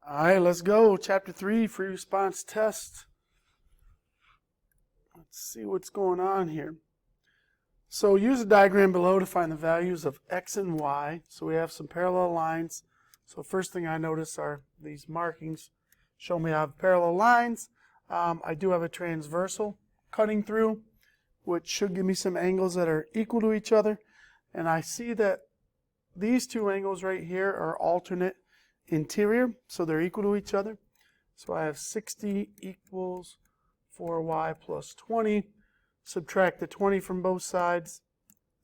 All right, let's go. Chapter 3, free response test. Let's see what's going on here. So use the diagram below to find the values of x and y. So we have some parallel lines. So first thing I notice are these markings show me I have parallel lines. I do have a transversal cutting through, which should give me some angles that are equal to each other. And I see that these two angles right here are alternate interior, so they're equal to each other. So I have 60 equals 4y plus 20. Subtract the 20 from both sides,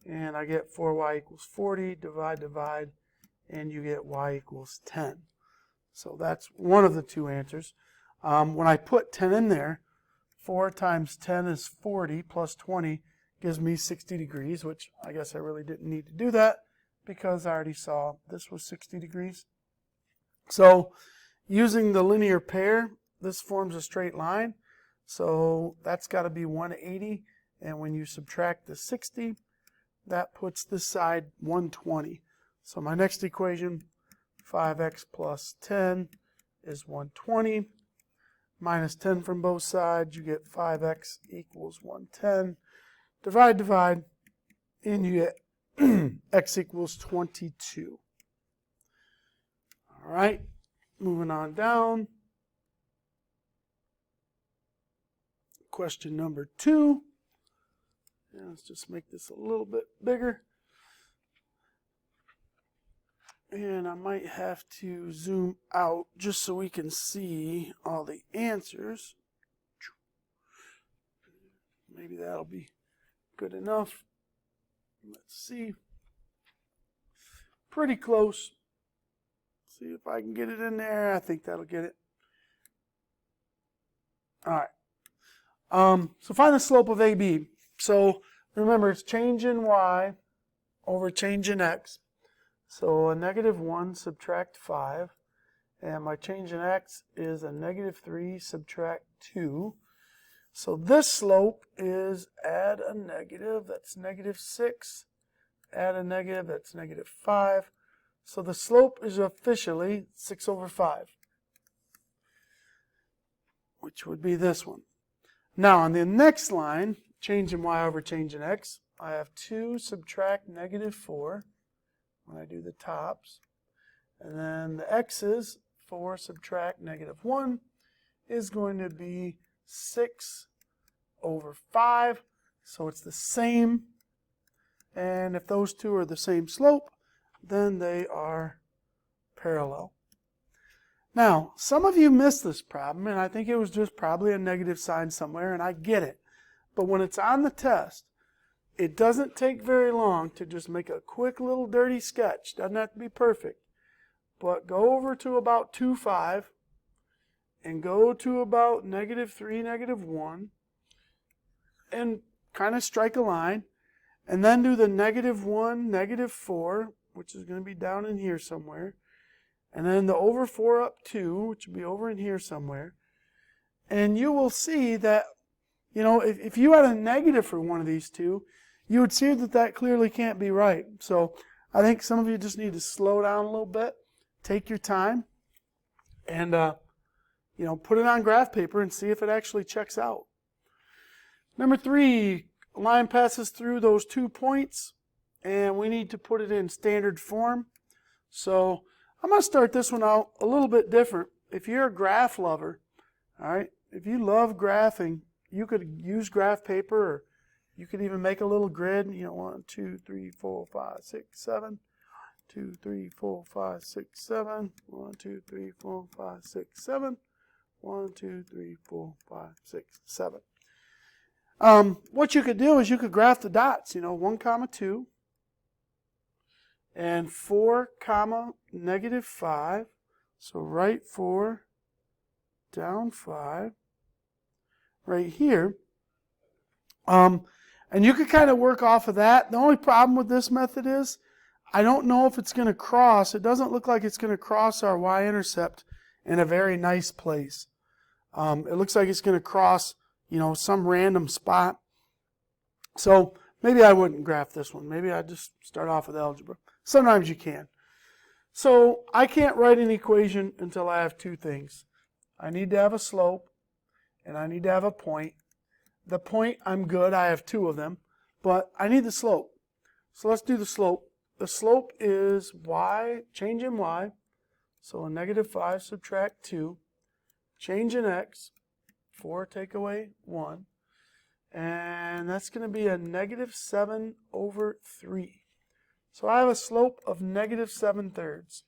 and I get 4y equals 40. Divide, and you get y equals 10. So that's one of the two answers. When I put 10 in there, 4 times 10 is 40 plus 20 gives me 60 degrees, which I guess I really didn't need to do that because I already saw this was 60 degrees. So using the linear pair, this forms a straight line. So that's got to be 180. And when you subtract the 60, that puts this side 120. So my next equation, 5x plus 10 is 120. Minus 10 from both sides, you get 5x equals 110. Divide, and you get x equals 22. All right, moving on down. Question number 2. Yeah, let's just make this a little bit bigger. And I might have to zoom out just so we can see all the answers. Maybe that'll be good enough. Let's see. Pretty close. See if I can get it in there. I think that'll get it. All right. So find the slope of AB. So remember, it's change in y over change in x. So a -1 subtract 5. And my change in x is a -3 subtract 2. So this slope is add a negative, that's -6. Add a negative, that's -5. So the slope is officially 6 over 5, which would be this one. Now on the next line, change in y over change in x, I have 2 subtract -4 when I do the tops. And then the x's, 4 subtract -1, is going to be 6 over 5. So it's the same. And if those two are the same slope, then they are parallel. Now, some of you missed this problem, and I think it was just probably a negative sign somewhere, and I get it. But when it's on the test, it doesn't take very long to just make a quick little dirty sketch. Doesn't have to be perfect. But go over to about 2, 5, and go to about -3, -1, and kind of strike a line, and then do the -1, -4, which is going to be down in here somewhere, and then the over 4 up 2, which will be over in here somewhere. And you will see that, you know, if you had a negative for one of these two, you would see that that clearly can't be right. So I think some of you just need to slow down a little bit, take your time, and you know, put it on graph paper and see if it actually checks out. Number 3, a line passes through those 2 points, and we need to put it in standard form. So I'm going to start this one out a little bit different. If you're a graph lover, all right, if you love graphing, you could use graph paper, or you could even make a little grid, you know, 1, 2, 3, 4, 5, 6, 7. 2, 3, 4, 5, 6, 7. 1, 2, 3, 4, 5, 6, 7. 1, 2, 3, 4, 5, 6, 7. What you could do is you could graph the dots, you know, 1, 2, and 4, -5. So right 4, down 5, right here. And you could kind of work off of that. The only problem with this method is I don't know if it's going to cross. It doesn't look like it's going to cross our y-intercept in a very nice place. It looks like it's going to cross, you know, some random spot. So maybe I wouldn't graph this one. Maybe I'd just start off with algebra. Sometimes you can. So I can't write an equation until I have two things. I need to have a slope, and I need to have a point. The point, I'm good. I have two of them. But I need the slope. So let's do the slope. The slope is y, change in y. So a -5 subtract 2. Change in x, 4 take away 1. And that's going to be a -7/3. So I have a slope of -7/3.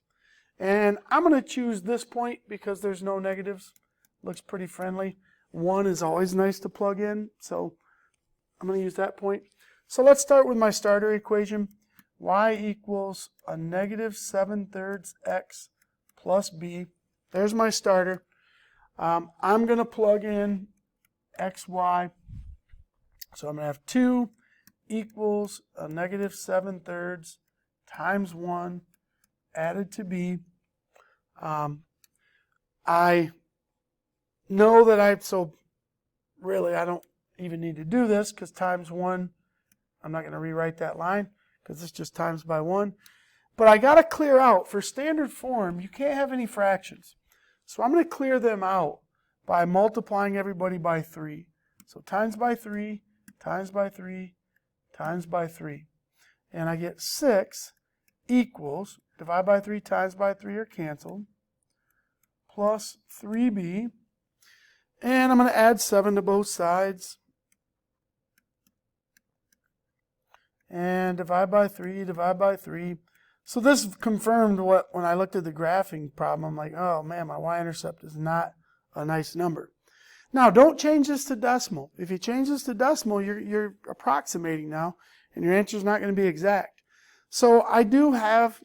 And I'm going to choose this point because there's no negatives. Looks pretty friendly. 1 is always nice to plug in, so I'm going to use that point. So let's start with my starter equation. Y equals a -7/3 x plus b. There's my starter. I'm going to plug in xy. So I'm going to have 2 equals a -7/3 times 1 added to b. I know that so really I don't even need to do this because times 1, I'm not going to rewrite that line because it's just times by 1. But I got to clear out, for standard form, you can't have any fractions. So I'm going to clear them out by multiplying everybody by 3. So times by 3, times by 3, times by 3. And I get 6 equals, divide by 3 times by 3 are canceled, plus 3b. And I'm going to add 7 to both sides. And divide by 3, divide by 3. So this confirmed what, when I looked at the graphing problem, I'm like, oh man, my y-intercept is not a nice number. Now, don't change this to decimal. If you change this to decimal, you're approximating now, and your answer is not going to be exact. So I do have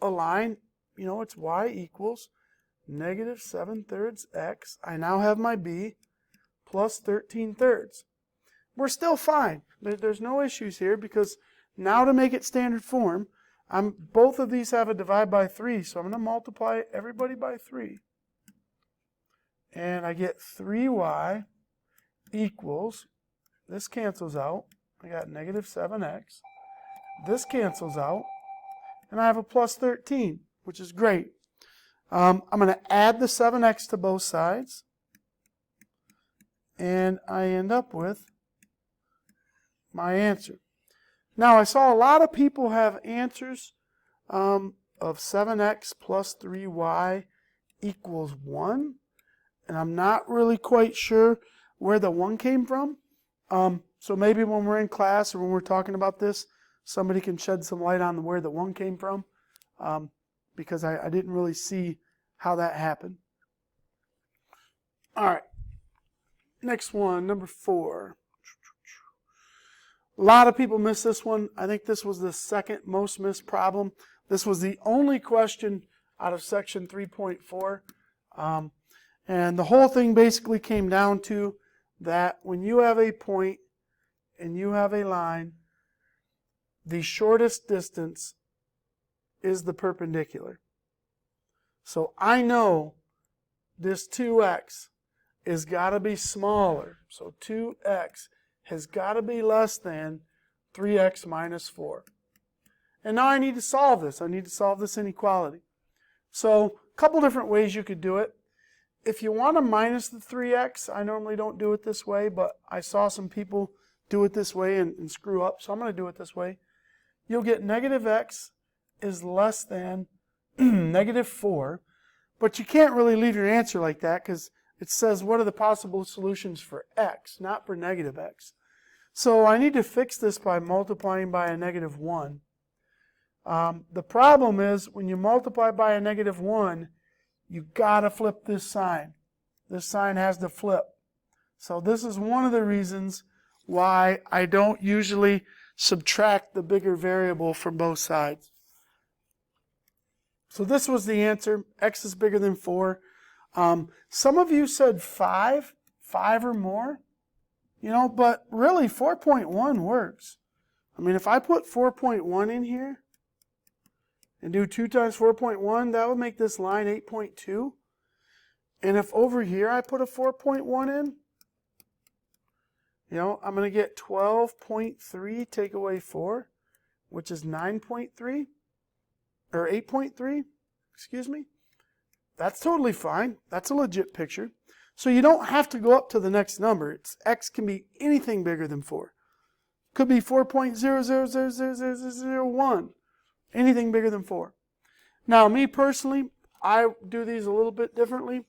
a line, it's y equals -7/3 x. I now have my b plus 13/3. We're still fine. There's no issues here because now to make it standard form, both of these have a divide by 3, so I'm going to multiply everybody by 3. And I get 3y equals, this cancels out, I got -7x. This cancels out, and I have a plus 13, which is great. I'm going to add the 7x to both sides, and I end up with my answer. Now, I saw a lot of people have answers of 7x plus 3y equals 1, and I'm not really quite sure where the 1 came from. So maybe when we're in class or when we're talking about this, somebody can shed some light on where the 1 came from, because I didn't really see how that happened. All right, next one, number 4. A lot of people miss this one. I think this was the second most missed problem. This was the only question out of section 3.4. And the whole thing basically came down to that when you have a point and you have a line, the shortest distance is the perpendicular. So I know this 2x has got to be smaller. So 2x has got to be less than 3x minus 4. And now I need to solve this. I need to solve this inequality. So a couple different ways you could do it. If you want to minus the 3x, I normally don't do it this way, but I saw some people do it this way and screw up, so I'm going to do it this way. You'll get -x is less than -4, but you can't really leave your answer like that because it says what are the possible solutions for x, not for -x. So I need to fix this by multiplying by a -1. The problem is when you multiply by a -1, you got to flip this sign. This sign has to flip. So this is one of the reasons why I don't usually subtract the bigger variable from both sides. So this was the answer. X is bigger than 4. Some of you said 5 or more, but really 4.1 works. I mean, if I put 4.1 in here and do 2 times 4.1, that would make this line 8.2. And if over here I put a 4.1 in, I'm going to get 12.3 take away 4, which is 9.3. or 8.3, excuse me. That's totally fine. That's a legit picture. So you don't have to go up to the next number. X can be anything bigger than 4. Could be 4.00000001. Anything bigger than 4. Now, me personally, I do these a little bit differently.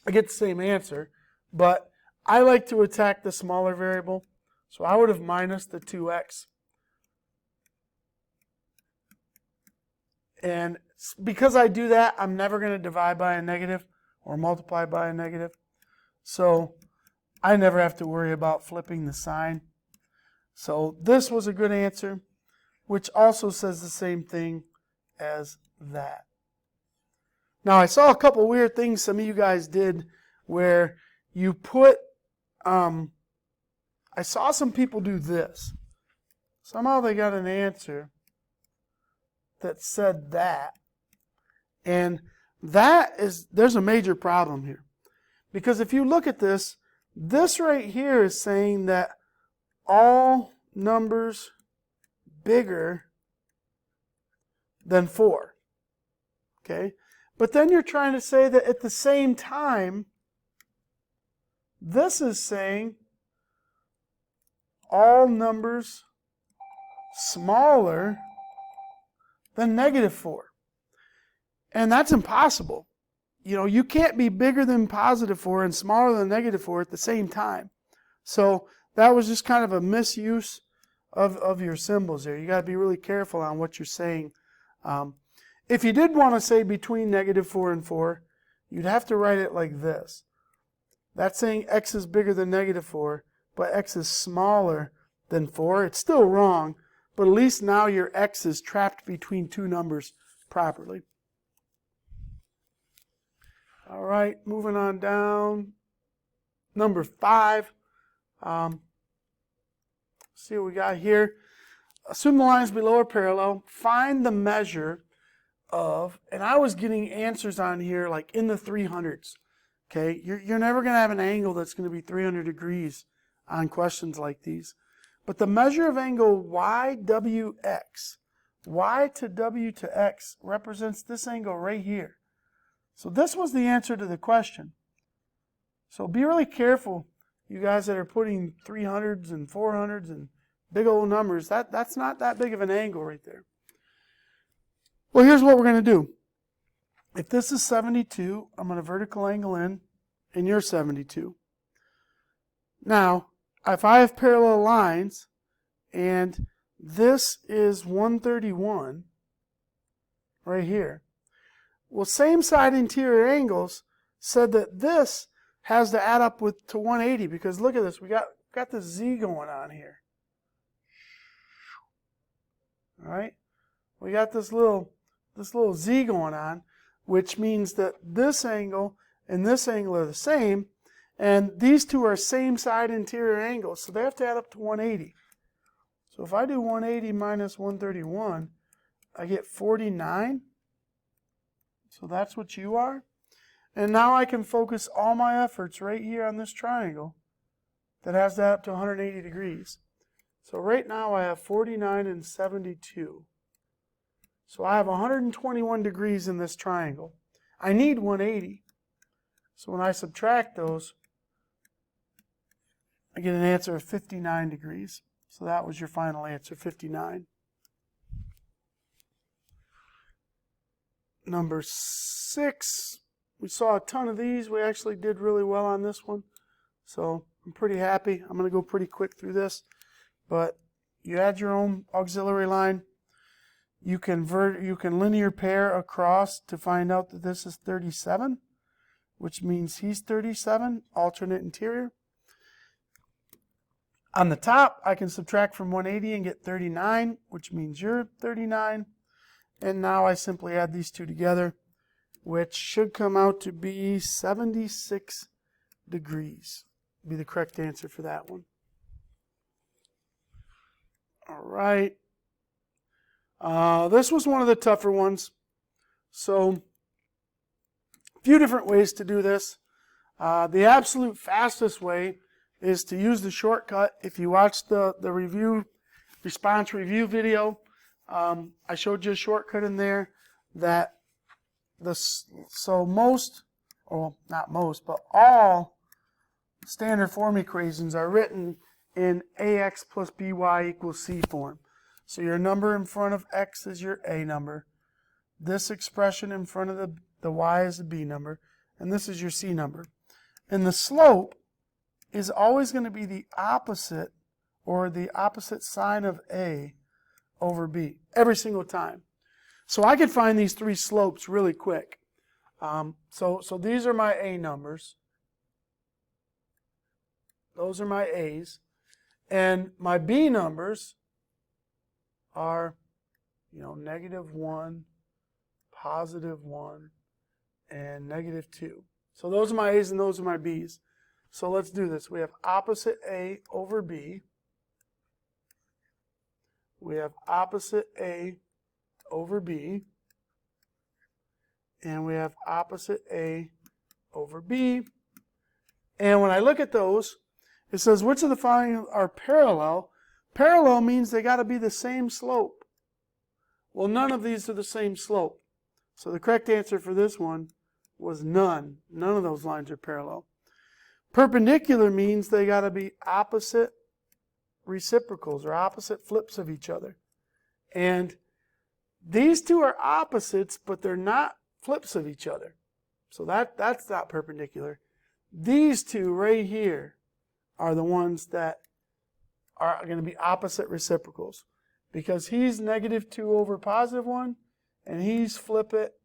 I get the same answer, but I like to attack the smaller variable. So I would have minus the 2x. And because I do that, I'm never going to divide by a negative or multiply by a negative. So I never have to worry about flipping the sign. So this was a good answer, which also says the same thing as that. Now I saw a couple weird things some of you guys did where you put, I saw some people do this. Somehow they got an answer that said that. And there's a major problem here. Because if you look at this right here is saying that all numbers bigger than 4. Okay? But then you're trying to say that at the same time, this is saying all numbers smaller than negative 4. And that's impossible. You know, you can't be bigger than positive 4 and smaller than negative 4 at the same time. So that was just kind of a misuse of your symbols there. You got to be really careful on what you're saying. If you did want to say between negative 4 and 4, you'd have to write it like this. That's saying x is bigger than negative 4, but x is smaller than 4. It's still wrong, but at least now your x is trapped between two numbers properly. All right, moving on down. Number 5. See what we got here. Assume the lines below are parallel. Find the measure of, and I was getting answers on here like in the 300s. Okay, you're never going to have an angle that's going to be 300 degrees on questions like these. But the measure of angle YWX, Y to W to X, represents this angle right here. So this was the answer to the question. So be really careful, you guys that are putting 300s and 400s and big old numbers. That's not that big of an angle right there. Well, here's what we're going to do. If this is 72, I'm going to vertical angle in, and you're 72. Now, if I have parallel lines, and this is 131, right here, well, same side interior angles said that this has to add up to 180, because look at this, we got this Z going on here. All right, we got this little Z going on, which means that this angle and this angle are the same, and these two are same side interior angles, so they have to add up to 180. So if I do 180 minus 131, I get 49. So that's what you are. And now I can focus all my efforts right here on this triangle that has to add up to 180 degrees. So right now I have 49 and 72. So I have 121 degrees in this triangle. I need 180. So when I subtract those, I get an answer of 59 degrees. So that was your final answer, 59. Number 6, we saw a ton of these. We actually did really well on this one. So I'm pretty happy. I'm going to go pretty quick through this. But you add your own auxiliary line. You can linear pair across to find out that this is 37, which means he's 37, alternate interior. On the top, I can subtract from 180 and get 39, which means you're 39. And now I simply add these two together, which should come out to be 76 degrees. Be the correct answer for that one. All right. This was one of the tougher ones. So, a few different ways to do this. The absolute fastest way is to use the shortcut. If you watch the response review video, I showed you a shortcut in there that so most, or not most, but all standard form equations are written in ax plus by equals c form. So your number in front of x is your a number. This expression in front of the y is the b number. And this is your c number. And the slope is always going to be the opposite, or the opposite sign of a over b, every single time. So I could find these three slopes really quick. So these are my a numbers. Those are my a's. And my b numbers are, -1, +1, and -2. So those are my a's and those are my b's. So let's do this. We have opposite a over b. We have opposite a over b. And we have opposite a over b. And when I look at those, it says which of the following are parallel. Parallel means they got to be the same slope. Well, none of these are the same slope. So the correct answer for this one was none. None of those lines are parallel. Perpendicular means they got to be opposite reciprocals, or opposite flips of each other. And these two are opposites, but they're not flips of each other. So that's not perpendicular. These two right here are the ones that are going to be opposite reciprocals, because he's -2 over +1, and he's flip it,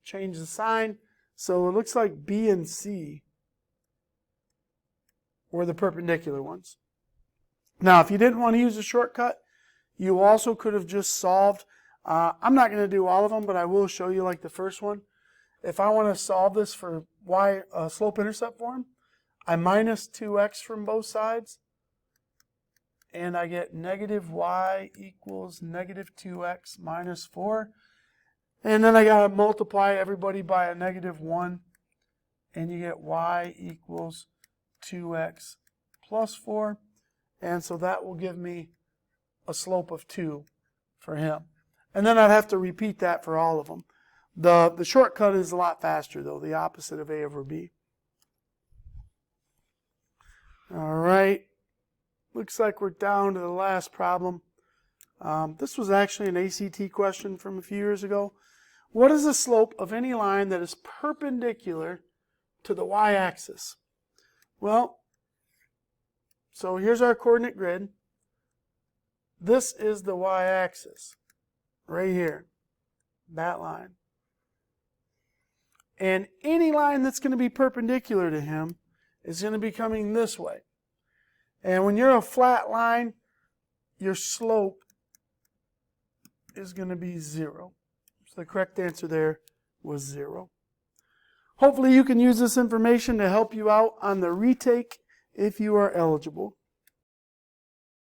change the sign. So it looks like B and C were the perpendicular ones. Now, if you didn't want to use a shortcut, you also could have just solved. I'm not going to do all of them, but I will show you like the first one. If I want to solve this for y slope-intercept form, I minus 2x from both sides, and I get -y equals -2x minus 4. And then I got to multiply everybody by a -1, and you get y equals 2x plus 4. And so that will give me a slope of 2 for him. And then I'd have to repeat that for all of them. The shortcut is a lot faster, though, the opposite of a over b. All right. Looks like we're down to the last problem. This was actually an ACT question from a few years ago. What is the slope of any line that is perpendicular to the y-axis? Well, so here's our coordinate grid. This is the y-axis, right here, that line. And any line that's going to be perpendicular to him is going to be coming this way. And when you're a flat line, your slope is going to be 0. So the correct answer there was 0. Hopefully you can use this information to help you out on the retake if you are eligible.